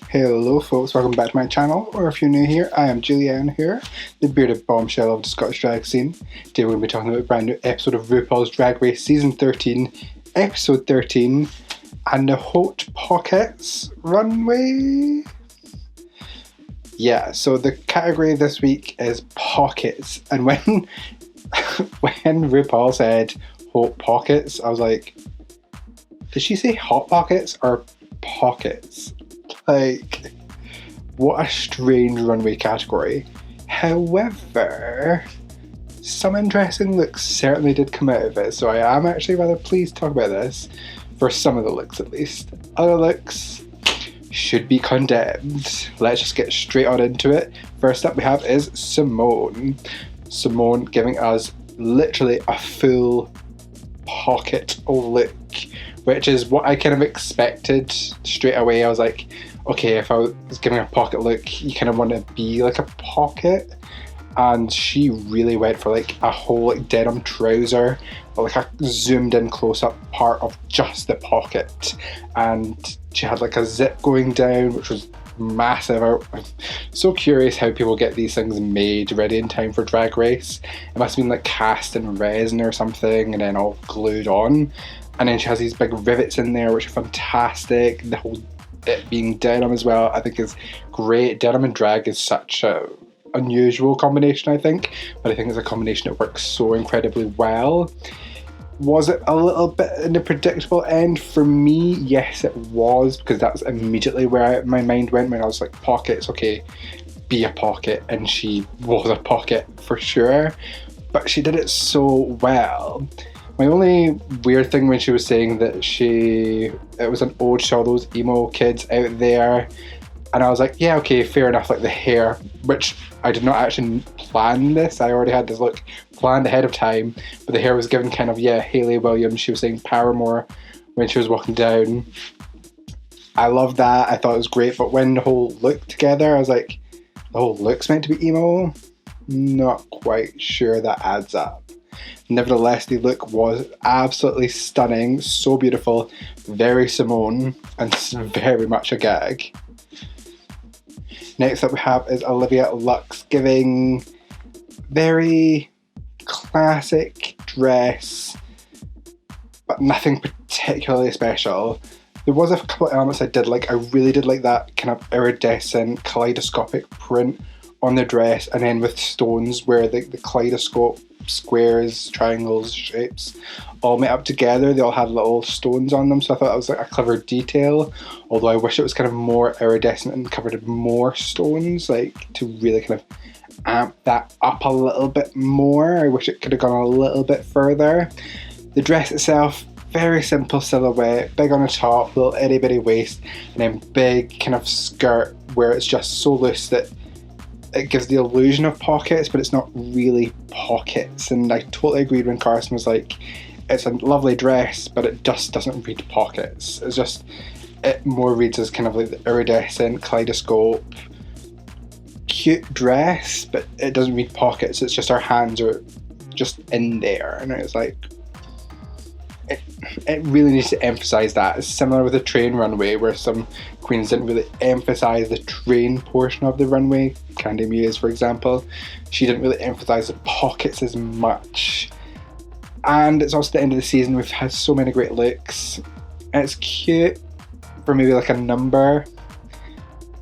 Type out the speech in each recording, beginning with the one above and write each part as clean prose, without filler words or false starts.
Hello folks, welcome back to my channel, or if you're new here, I am Julianne Hoore, the bearded bombshell of the Scottish drag scene. Today we're going to be talking about a brand new episode of RuPaul's Drag Race Season 13, Episode 13, and the Haute Pockets Runway. Yeah, so the category this week is pockets, and when RuPaul said Haute Pockets, I was like, did she say Hot Pockets or Pockets? Like, what a strange runway category. However, some interesting looks certainly did come out of it, so I am actually rather pleased to talk about this, for some of the looks at least. Other looks should be condemned. Let's just get straight on into it. First up we have is Simone. Simone giving us literally a full pocket look, which is what I kind of expected straight away. I was like, okay, if I was giving a pocket look, you kind of want to be like a pocket. And she really went for like a whole like denim trouser, but like a zoomed in close up part of just the pocket. And she had like a zip going down, which was massive. I'm so curious how people get these things made ready in time for Drag Race. It must have been like cast in resin or something and then all glued on. And then she has these big rivets in there, which are fantastic. The whole it being denim as well, I think is great. Denim and drag is such a unusual combination, I think, but I think it's a combination that works so incredibly well. Was it a little bit in the predictable end for me? Yes, it was, because that's immediately where my mind went when I was like, pockets, okay, be a pocket, and she was a pocket for sure, but she did it so well. My only weird thing when she was saying that it was an ode to all those emo kids out there, and I was like, yeah, okay, fair enough, like the hair, which I did not actually plan this. I already had this look planned ahead of time, but the hair was given kind of, yeah, Hayley Williams. She was saying Paramore when she was walking down. I loved that. I thought it was great, but when the whole look together, I was like, the whole look's meant to be emo? Not quite sure that adds up. Nevertheless, the look was absolutely stunning, so beautiful, very Simone, and very much a gag. Next up we have is Olivia Lux giving very classic dress, but nothing particularly special. There was a couple of elements I did like. I really did like that kind of iridescent kaleidoscopic print on the dress, and then with stones where the kaleidoscope squares, triangles, shapes all met up together. They all had little stones on them, so I thought that was like a clever detail, although I wish it was kind of more iridescent and covered in more stones, like to really kind of amp that up a little bit more. I wish it could have gone a little bit further. The dress itself, very simple silhouette, big on the top, little itty bitty waist, and then big kind of skirt where it's just so loose that it gives the illusion of pockets, but it's not really pockets. And I totally agreed when Carson was like, it's a lovely dress, but it just doesn't read pockets. It's just, it more reads as kind of like the iridescent kaleidoscope cute dress, but it doesn't read pockets. It's just our hands are just in there, and it's like, it really needs to emphasize that. It's similar with the train runway, where some queens didn't really emphasize the train portion of the runway. Candy Muse, for example, she didn't really emphasize the pockets as much. And it's also the end of the season. We've had so many great looks, and it's cute for maybe like a number,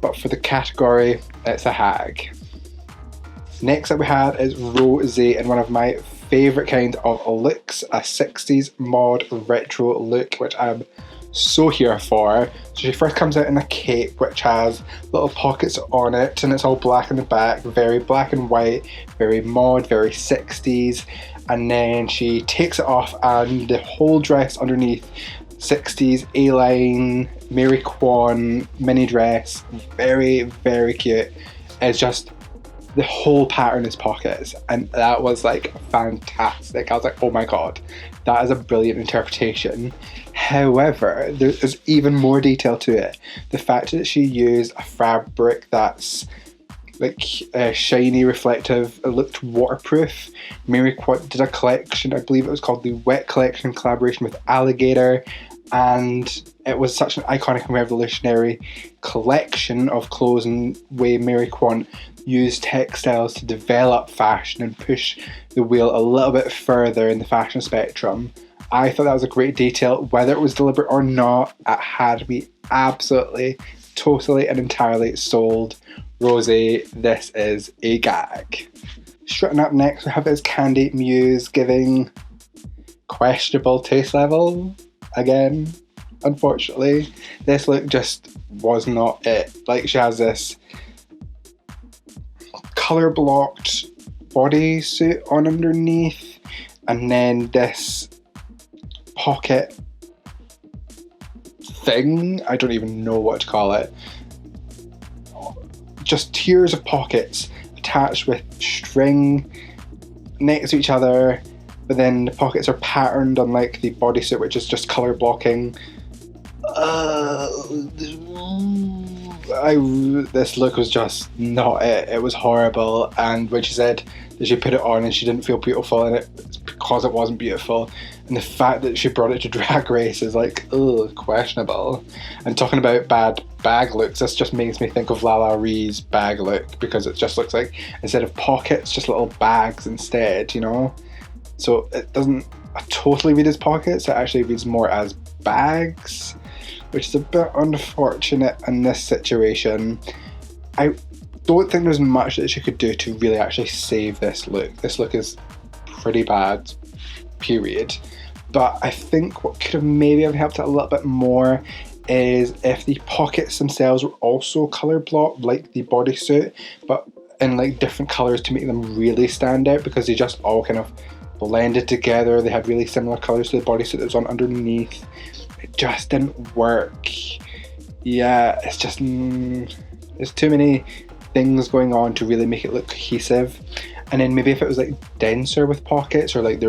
but for the category, it's a hag. Next up we had is Rosie in one of my favourite kind of looks, a 60s mod retro look, which I'm so here for. So she first comes out in a cape which has little pockets on it, and it's all black in the back, very black and white, very mod, very 60s, and then she takes it off and the whole dress underneath, 60s A-line, Mary Kwan mini dress, very, very cute. It's just, the whole pattern is pockets, and that was like fantastic. I was like, oh my god, that is a brilliant interpretation. However, there's even more detail to it. The fact that she used a fabric that's like shiny, reflective, it looked waterproof. Mary Quant did a collection, I believe it was called the Wet Collection, in collaboration with Alligator, And it was such an iconic and revolutionary collection of clothes and way Mary Quant used textiles to develop fashion and push the wheel a little bit further in the fashion spectrum. I thought that was a great detail. Whether it was deliberate or not, it had me absolutely, totally and entirely sold. Rosie, this is a gag. Strutting up next, we have this Candy Muse giving questionable taste level again. Unfortunately, this look just was not it. Like, she has this colour blocked bodysuit on underneath, and then this pocket thing, I don't even know what to call it, just tiers of pockets attached with string next to each other, but then the pockets are patterned on like the bodysuit, which is just colour blocking. This look was just not it. It was horrible, and when she said that she put it on and she didn't feel beautiful in it, it's because it wasn't beautiful. And the fact that she brought it to Drag Race is like, ugh, questionable. And talking about bad bag looks, this just makes me think of Lala Ree's bag look, because it just looks like, instead of pockets, just little bags instead, you know? So it doesn't totally read as pockets, it actually reads more as bags, which is a bit unfortunate in this situation. I don't think there's much that she could do to really actually save this look. This look is pretty bad, period. But I think what could have maybe have helped it a little bit more is if the pockets themselves were also colour blocked like the bodysuit, but in like different colours to make them really stand out, because they just all kind of blended together. They had really similar colours to the bodysuit that was on underneath. It just didn't work. Yeah, it's just there's too many things going on to really make it look cohesive. And then maybe if it was like denser with pockets, or like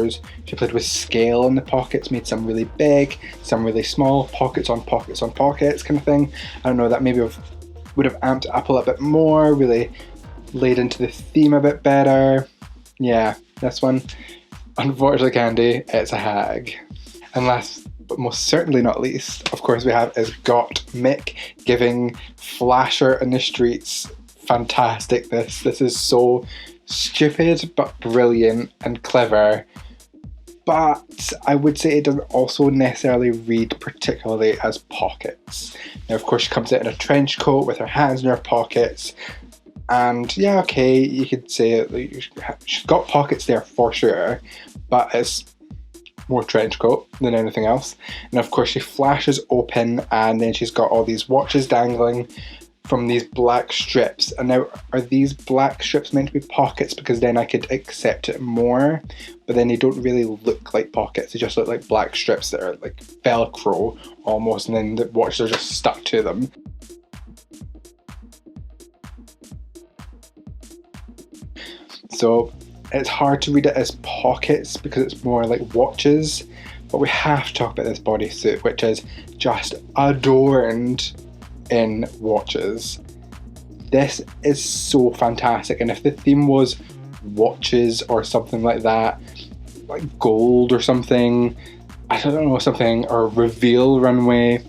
she played with scale in the pockets, made some really big, some really small, pockets on pockets on pockets kind of thing. I don't know, that maybe would have amped it up a little bit more, really laid into the theme a bit better. Yeah, this one, unfortunately, Candy, it's a hag. And last but most certainly not least, of course, we have is Got Mick giving flasher in the streets. Fantastic. This is so stupid but brilliant and clever, but I would say it doesn't also necessarily read particularly as pockets. Now, of course, she comes out in a trench coat with her hands in her pockets, and yeah, okay, you could say she's got pockets there for sure, but it's more trench coat than anything else. And of course, she flashes open, and then she's got all these watches dangling from these black strips. And now, are these black strips meant to be pockets? Because then I could accept it more, but then they don't really look like pockets. They just look like black strips that are like Velcro almost, and then the watches are just stuck to them. So it's hard to read it as pockets because it's more like watches, but we have to talk about this bodysuit, which is just adorned in watches. This is so fantastic, and if the theme was watches or something like that, like gold or something, I don't know, something, or reveal runway,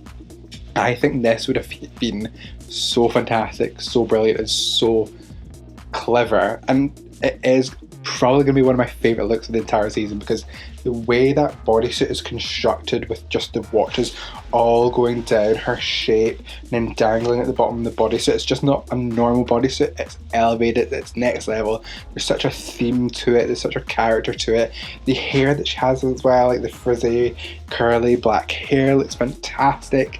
I think this would have been so fantastic, so brilliant, and so clever. And it is probably going to be one of my favourite looks of the entire season, because the way that bodysuit is constructed with just the watches all going down her shape and then dangling at the bottom of the bodysuit, it's just not a normal bodysuit, it's elevated, it's next level. There's such a theme to it, there's such a character to it. The hair that she has as well, like the frizzy curly black hair, looks fantastic.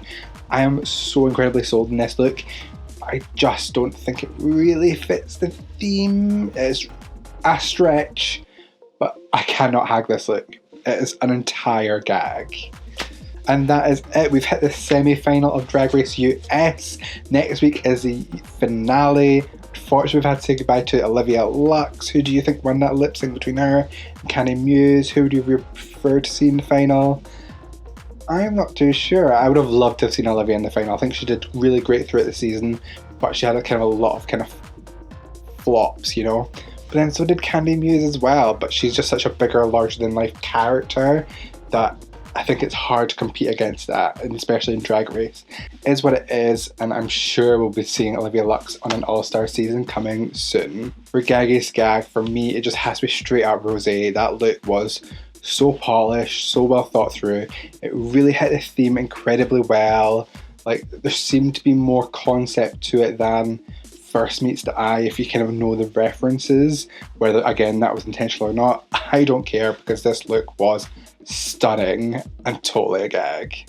I am so incredibly sold in this look. I just don't think it really fits the theme. It's a stretch, but I cannot hag this look. It is an entire gag. And that is it. We've hit the semi-final of Drag Race US. Next week is the finale. Unfortunately, we've had to say goodbye to Olivia Lux. Who do you think won that lip sync between her and Candy Muse? Who would you prefer to see in the final? I'm not too sure. I would have loved to have seen Olivia in the final. I think she did really great throughout the season, but she had a lot of kind of flops, you know. But then so did Candy Muse as well, but she's just such a bigger, larger than life character that I think it's hard to compete against that, and especially in Drag Race. It is what it is, and I'm sure we'll be seeing Olivia Lux on an all-star season coming soon. For Gaggiest Gag, for me, it just has to be straight up Rosie. That look was so polished, so well thought through. It really hit the theme incredibly well. Like, there seemed to be more concept to it than first meets the eye if you kind of know the references. Whether, again, that was intentional or not, I don't care, because this look was stunning and totally a gag.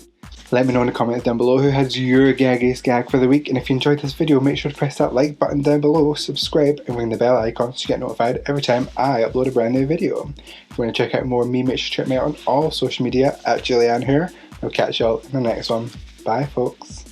Let me know in the comments down below who has your gaggiest gag for the week, and if you enjoyed this video, make sure to press that like button down below, subscribe and ring the bell icon so you get notified every time I upload a brand new video. If you want to check out more of me, make sure to check me out on all social media at Julianne Hoore. I'll catch y'all in the next one. Bye folks.